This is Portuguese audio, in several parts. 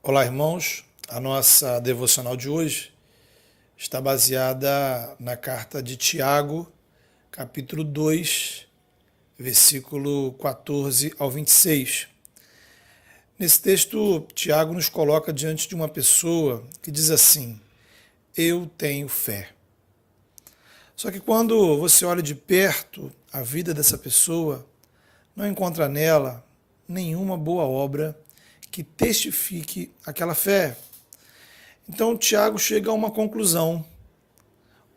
Olá, irmãos. A nossa devocional de hoje está baseada na carta de Tiago, capítulo 2, versículo 14 ao 26. Nesse texto, Tiago nos coloca diante de uma pessoa que diz assim: eu tenho fé. Só que quando você olha de perto a vida dessa pessoa, não encontra nela nenhuma boa obra que testifique aquela fé. Então, Tiago chega a uma conclusão.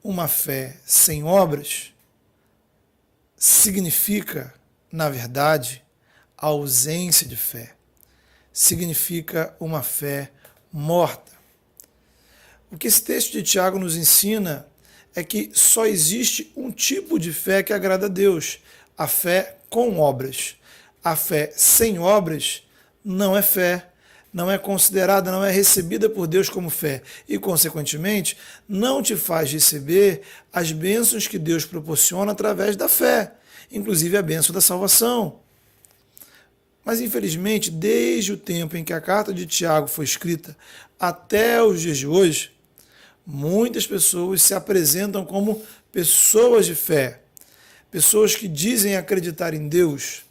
Uma fé sem obras significa, na verdade, a ausência de fé. Significa uma fé morta. O que esse texto de Tiago nos ensina é que só existe um tipo de fé que agrada a Deus, a fé com obras. A fé sem obras não é fé, não é considerada, não é recebida por Deus como fé e, consequentemente, não te faz receber as bênçãos que Deus proporciona através da fé, inclusive a bênção da salvação. Mas, infelizmente, desde o tempo em que a carta de Tiago foi escrita até os dias de hoje, muitas pessoas se apresentam como pessoas de fé, pessoas que dizem acreditar em Deus,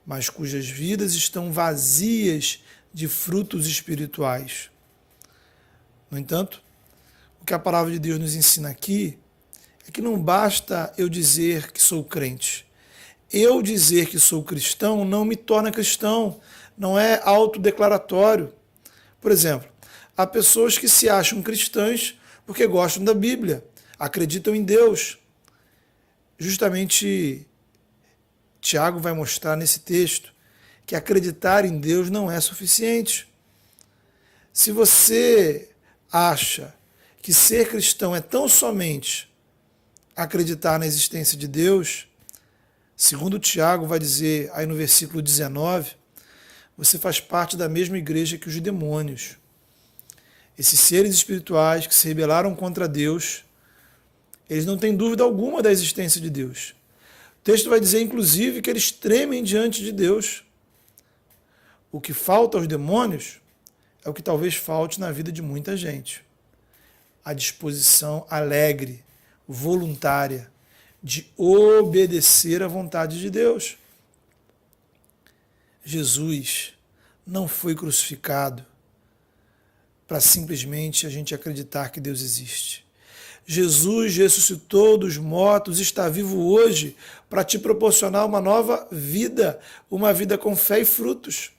mas cujas vidas estão vazias de frutos espirituais. No entanto, o que a palavra de Deus nos ensina aqui é que não basta eu dizer que sou crente. Eu dizer que sou cristão não me torna cristão, não é autodeclaratório. Por exemplo, há pessoas que se acham cristãs porque gostam da Bíblia, acreditam em Deus. Justamente, Tiago vai mostrar nesse texto que acreditar em Deus não é suficiente. Se você acha que ser cristão é tão somente acreditar na existência de Deus, segundo Tiago vai dizer aí no versículo 19, você faz parte da mesma igreja que os demônios. Esses seres espirituais que se rebelaram contra Deus, eles não têm dúvida alguma da existência de Deus. O texto vai dizer, inclusive, que eles tremem diante de Deus. O que falta aos demônios é o que talvez falte na vida de muita gente. A disposição alegre, voluntária, de obedecer à vontade de Deus. Jesus não foi crucificado para simplesmente a gente acreditar que Deus existe. Jesus ressuscitou dos mortos, está vivo hoje para te proporcionar uma nova vida, uma vida com fé e frutos.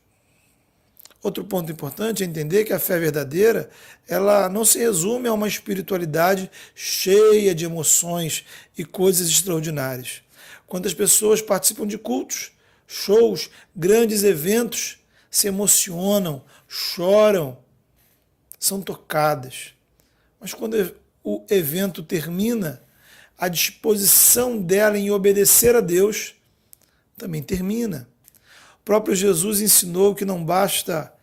Outro ponto importante é entender que a fé verdadeira, ela não se resume a uma espiritualidade cheia de emoções e coisas extraordinárias. Quantas pessoas participam de cultos, shows, grandes eventos, se emocionam, choram, são tocadas. Mas quando o evento termina, a disposição dela em obedecer a Deus também termina. O próprio Jesus ensinou que não basta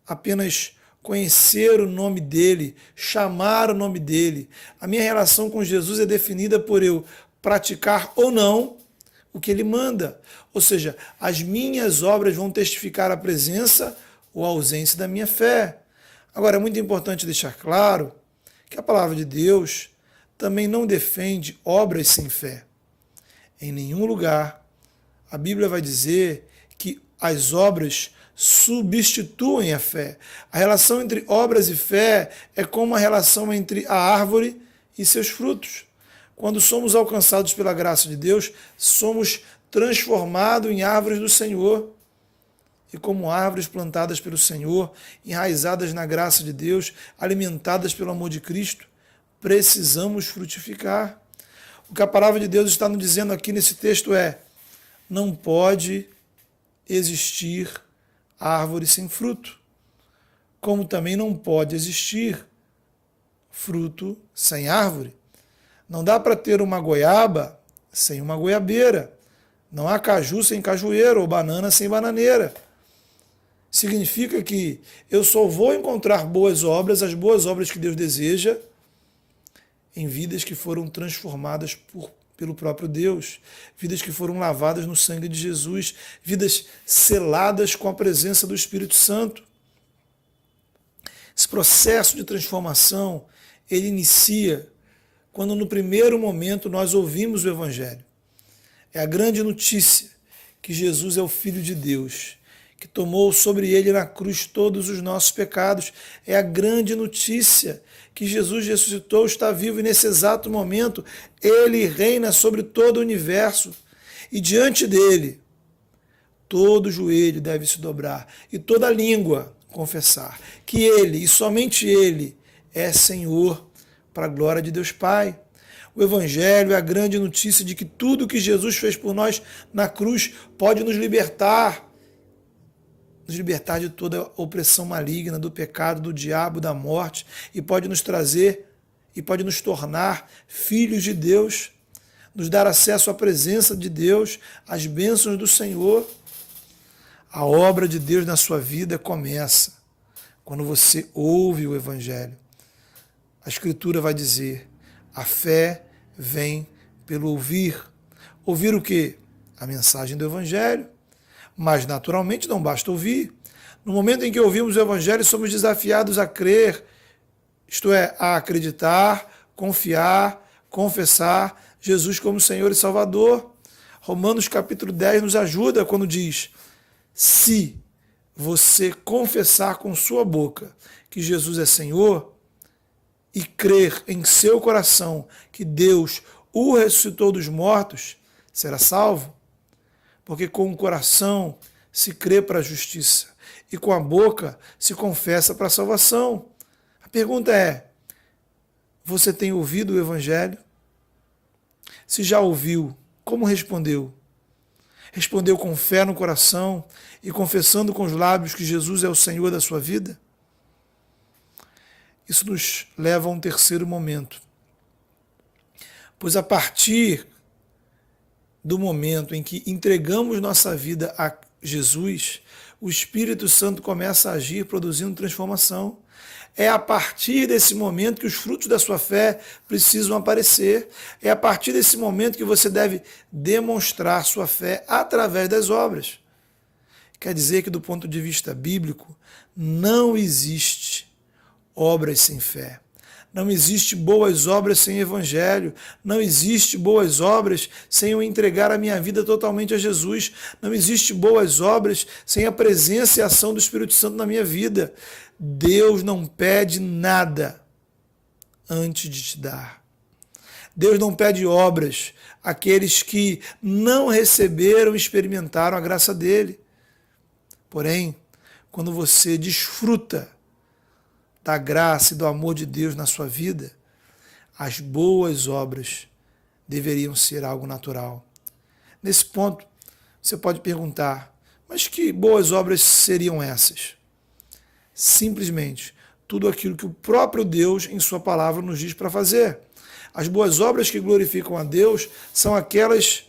apenas conhecer o nome dele, chamar o nome dele. A minha relação com Jesus é definida por eu praticar ou não o que ele manda. Ou seja, as minhas obras vão testificar a presença ou a ausência da minha fé. Agora, é muito importante deixar claro que a palavra de Deus também não defende obras sem fé. Em nenhum lugar a Bíblia vai dizer que as obras substituem a fé. A relação entre obras e fé é como a relação entre a árvore e seus frutos. Quando somos alcançados pela graça de Deus, somos transformados em árvores do Senhor. E como árvores plantadas pelo Senhor, enraizadas na graça de Deus, alimentadas pelo amor de Cristo, precisamos frutificar. O que a palavra de Deus está nos dizendo aqui nesse texto é: não pode existir árvore sem fruto, como também não pode existir fruto sem árvore. Não dá para ter uma goiaba sem uma goiabeira. Não há caju sem cajueiro ou banana sem bananeira. Significa que eu só vou encontrar boas obras, as boas obras que Deus deseja, em vidas que foram transformadas pelo próprio Deus, vidas que foram lavadas no sangue de Jesus, vidas seladas com a presença do Espírito Santo. Esse processo de transformação, ele inicia quando no primeiro momento nós ouvimos o Evangelho. É a grande notícia que Jesus é o Filho de Deus, que tomou sobre ele na cruz todos os nossos pecados. É a grande notícia que Jesus ressuscitou, está vivo e nesse exato momento ele reina sobre todo o universo. E diante dele, todo joelho deve se dobrar e toda língua confessar que ele e somente ele é Senhor, para a glória de Deus Pai. O Evangelho é a grande notícia de que tudo que Jesus fez por nós na cruz pode nos libertar de toda a opressão maligna, do pecado, do diabo, da morte, e pode nos trazer e pode nos tornar filhos de Deus, nos dar acesso à presença de Deus, às bênçãos do Senhor. A obra de Deus na sua vida começa quando você ouve o Evangelho. A Escritura vai dizer: a fé vem pelo ouvir. Ouvir o quê? A mensagem do Evangelho. Mas, naturalmente, não basta ouvir. No momento em que ouvimos o Evangelho, somos desafiados a crer, isto é, a acreditar, confiar, confessar Jesus como Senhor e Salvador. Romanos capítulo 10 nos ajuda quando diz: se você confessar com sua boca que Jesus é Senhor e crer em seu coração que Deus o ressuscitou dos mortos, será salvo. Porque com o coração se crê para a justiça e com a boca se confessa para a salvação. A pergunta é: você tem ouvido o Evangelho? Se já ouviu, como respondeu? Respondeu com fé no coração e confessando com os lábios que Jesus é o Senhor da sua vida? Isso nos leva a um terceiro momento. Pois a partir do momento em que entregamos nossa vida a Jesus, o Espírito Santo começa a agir, produzindo transformação. É a partir desse momento que os frutos da sua fé precisam aparecer. É a partir desse momento que você deve demonstrar sua fé através das obras. Quer dizer que, do ponto de vista bíblico, não existe obras sem fé. Não existe boas obras sem Evangelho. Não existe boas obras sem eu entregar a minha vida totalmente a Jesus. Não existe boas obras sem a presença e a ação do Espírito Santo na minha vida. Deus não pede nada antes de te dar. Deus não pede obras àqueles que não receberam e experimentaram a graça dele. Porém, quando você desfruta da graça e do amor de Deus na sua vida, as boas obras deveriam ser algo natural. Nesse ponto, você pode perguntar: mas que boas obras seriam essas? Simplesmente tudo aquilo que o próprio Deus, em sua palavra, nos diz para fazer. As boas obras que glorificam a Deus são aquelas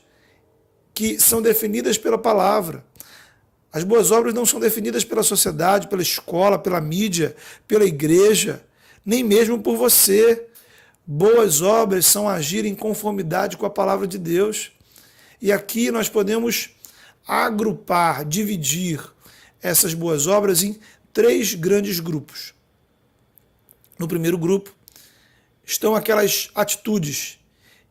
que são definidas pela palavra. As boas obras não são definidas pela sociedade, pela escola, pela mídia, pela igreja, nem mesmo por você. Boas obras são agir em conformidade com a palavra de Deus. E aqui nós podemos agrupar, dividir essas boas obras em 3 grandes grupos. No primeiro grupo estão aquelas atitudes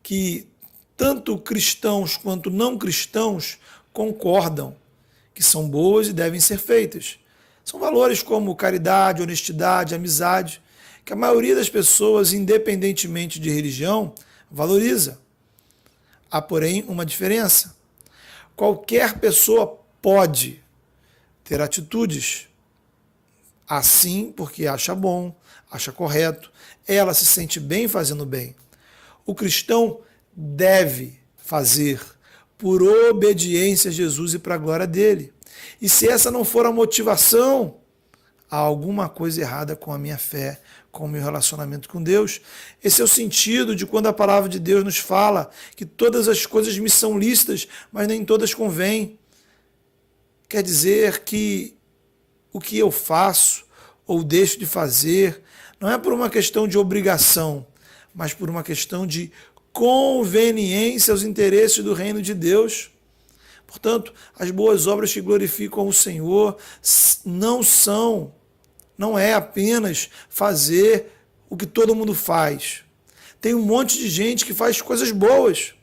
que tanto cristãos quanto não cristãos concordam que são boas e devem ser feitas. São valores como caridade, honestidade, amizade, que a maioria das pessoas, independentemente de religião, valoriza. Há, porém, uma diferença. Qualquer pessoa pode ter atitudes assim porque acha bom, acha correto, ela se sente bem fazendo bem. O cristão deve fazer por obediência a Jesus e para a glória dele. E se essa não for a motivação, há alguma coisa errada com a minha fé, com o meu relacionamento com Deus. Esse é o sentido de quando a palavra de Deus nos fala que todas as coisas me são lícitas, mas nem todas convêm. Quer dizer que o que eu faço ou deixo de fazer não é por uma questão de obrigação, mas por uma questão de conveniência aos interesses do reino de Deus. Portanto, as boas obras que glorificam o Senhor não são não é apenas fazer o que todo mundo faz. Tem um monte de gente que faz coisas boas,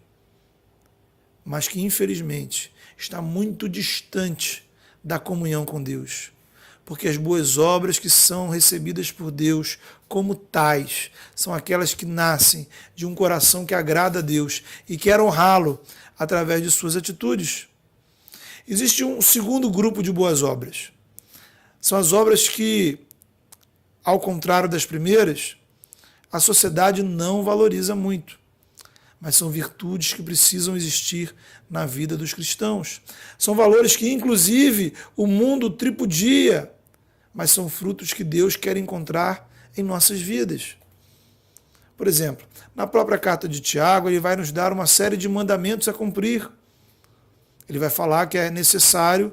mas que infelizmente está muito distante da comunhão com Deus. Porque as boas obras que são recebidas por Deus como tais são aquelas que nascem de um coração que agrada a Deus e quer honrá-lo através de suas atitudes. Existe um segundo grupo de boas obras. São as obras que, ao contrário das primeiras, a sociedade não valoriza muito, mas são virtudes que precisam existir na vida dos cristãos. São valores que, inclusive, o mundo tripudia, mas são frutos que Deus quer encontrar em nossas vidas. Por exemplo, na própria carta de Tiago, ele vai nos dar uma série de mandamentos a cumprir. Ele vai falar que é necessário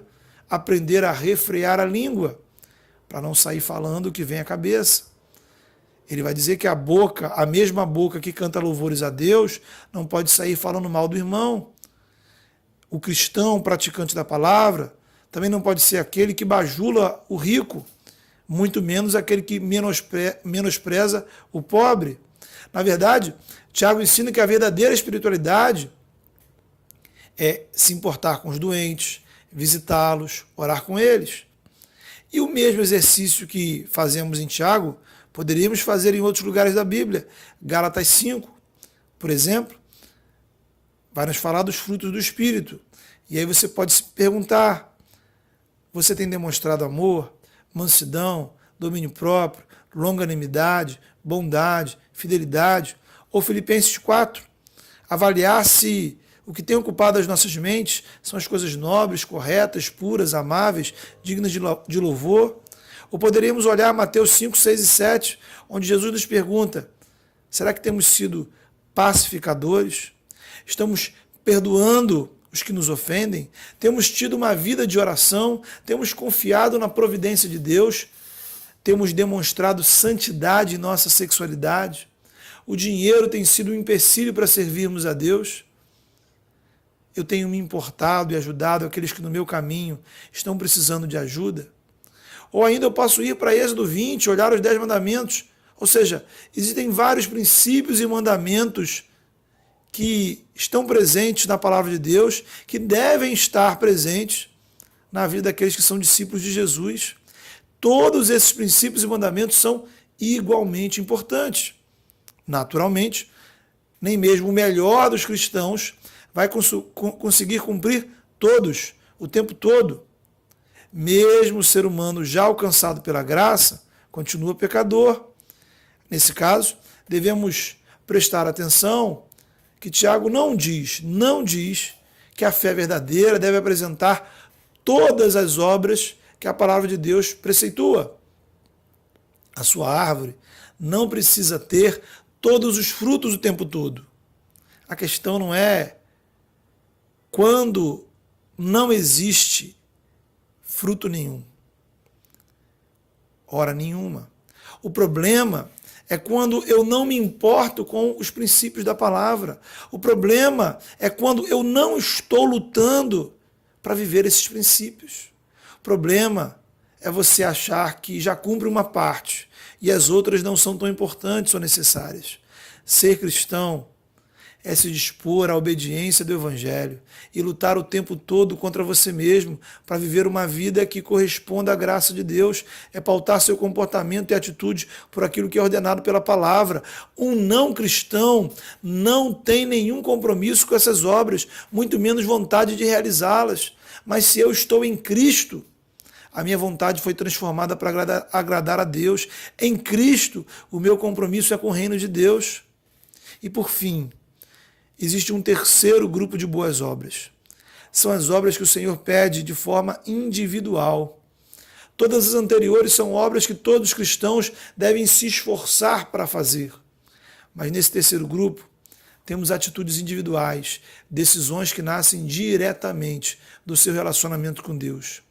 aprender a refrear a língua, para não sair falando o que vem à cabeça. Ele vai dizer que a boca, a mesma boca que canta louvores a Deus, não pode sair falando mal do irmão. O cristão praticante da palavra também não pode ser aquele que bajula o rico, muito menos aquele que menospreza o pobre. Na verdade, Tiago ensina que a verdadeira espiritualidade é se importar com os doentes, visitá-los, orar com eles. E o mesmo exercício que fazemos em Tiago, poderíamos fazer em outros lugares da Bíblia. Gálatas 5, por exemplo, vai nos falar dos frutos do Espírito. E aí você pode se perguntar, você tem demonstrado amor, mansidão, domínio próprio, longanimidade, bondade, fidelidade? Ou Filipenses 4, avaliar se o que tem ocupado as nossas mentes são as coisas nobres, corretas, puras, amáveis, dignas de louvor. Ou poderíamos olhar Mateus 5, 6 e 7, onde Jesus nos pergunta, será que temos sido pacificadores? Estamos perdoando os que nos ofendem? Temos tido uma vida de oração? Temos confiado na providência de Deus? Temos demonstrado santidade em nossa sexualidade? O dinheiro tem sido um empecilho para servirmos a Deus? Eu tenho me importado e ajudado aqueles que no meu caminho estão precisando de ajuda? Ou ainda eu posso ir para Êxodo 20, olhar os 10 mandamentos. Ou seja, existem vários princípios e mandamentos que estão presentes na palavra de Deus, que devem estar presentes na vida daqueles que são discípulos de Jesus. Todos esses princípios e mandamentos são igualmente importantes. Naturalmente, nem mesmo o melhor dos cristãos vai conseguir cumprir todos, o tempo todo. Mesmo o ser humano já alcançado pela graça, continua pecador. Nesse caso, devemos prestar atenção que Tiago não diz que a fé verdadeira deve apresentar todas as obras que a palavra de Deus preceitua. A sua árvore não precisa ter todos os frutos o tempo todo. A questão não é quando não existe fruto nenhum. Hora nenhuma. O problema é quando eu não me importo com os princípios da palavra. O problema é quando eu não estou lutando para viver esses princípios. O problema é você achar que já cumpre uma parte e as outras não são tão importantes ou necessárias. Ser cristão é se dispor à obediência do Evangelho e lutar o tempo todo contra você mesmo para viver uma vida que corresponda à graça de Deus, é pautar seu comportamento e atitude por aquilo que é ordenado pela palavra. Um não cristão não tem nenhum compromisso com essas obras, muito menos vontade de realizá-las. Mas se eu estou em Cristo, a minha vontade foi transformada para agradar a Deus. Em Cristo, o meu compromisso é com o reino de Deus. E por fim, existe um terceiro grupo de boas obras. São as obras que o Senhor pede de forma individual. Todas as anteriores são obras que todos os cristãos devem se esforçar para fazer. Mas nesse terceiro grupo, temos atitudes individuais, decisões que nascem diretamente do seu relacionamento com Deus.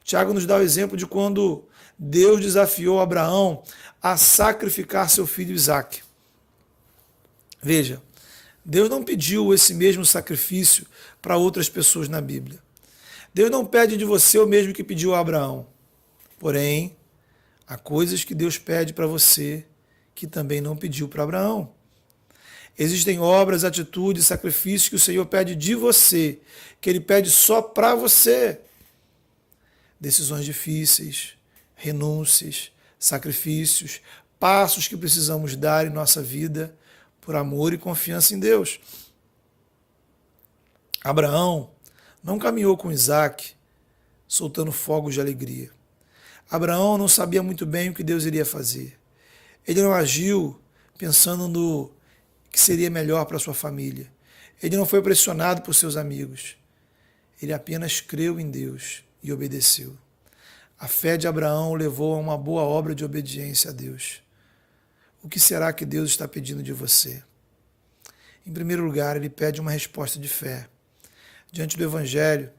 Tiago nos dá o exemplo de quando Deus desafiou Abraão a sacrificar seu filho Isaque. Veja, Deus não pediu esse mesmo sacrifício para outras pessoas na Bíblia. Deus não pede de você o mesmo que pediu a Abraão. Porém, Há coisas que Deus pede para você que também não pediu para Abraão. Existem obras, atitudes, sacrifícios que o Senhor pede de você, que Ele pede só para você. Decisões difíceis, renúncias, sacrifícios, passos que precisamos dar em nossa vida por amor e confiança em Deus. Abraão não caminhou com Isaac soltando fogos de alegria. Abraão não sabia muito bem o que Deus iria fazer. Ele não agiu pensando no que seria melhor para sua família. Ele não foi pressionado por seus amigos. Ele apenas creu em Deus e obedeceu. A fé de Abraão o levou a uma boa obra de obediência a Deus. O que será que Deus está pedindo de você? Em primeiro lugar, ele pede uma resposta de fé. Diante do Evangelho,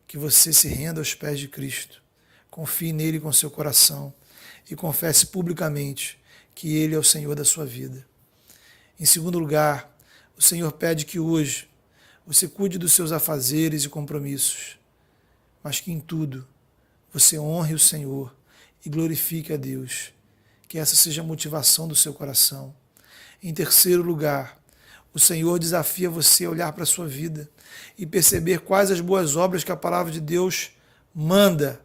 que você se renda aos pés de Cristo, confie nele com seu coração e confesse publicamente que ele é o Senhor da sua vida. Em segundo lugar, o Senhor pede que hoje você cuide dos seus afazeres e compromissos, mas que em tudo você honre o Senhor e glorifique a Deus. Que essa seja a motivação do seu coração. Em terceiro lugar, o Senhor desafia você a olhar para a sua vida e perceber quais as boas obras que a palavra de Deus manda,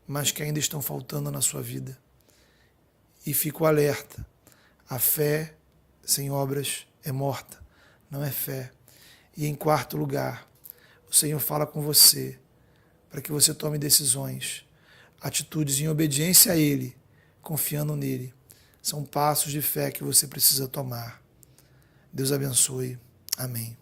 mas que ainda estão faltando na sua vida. E fico alerta, a fé sem obras é morta, não é fé. E em quarto lugar, o Senhor fala com você para que você tome decisões, atitudes em obediência a Ele, confiando nele. São passos de fé que você precisa tomar. Deus abençoe. Amém.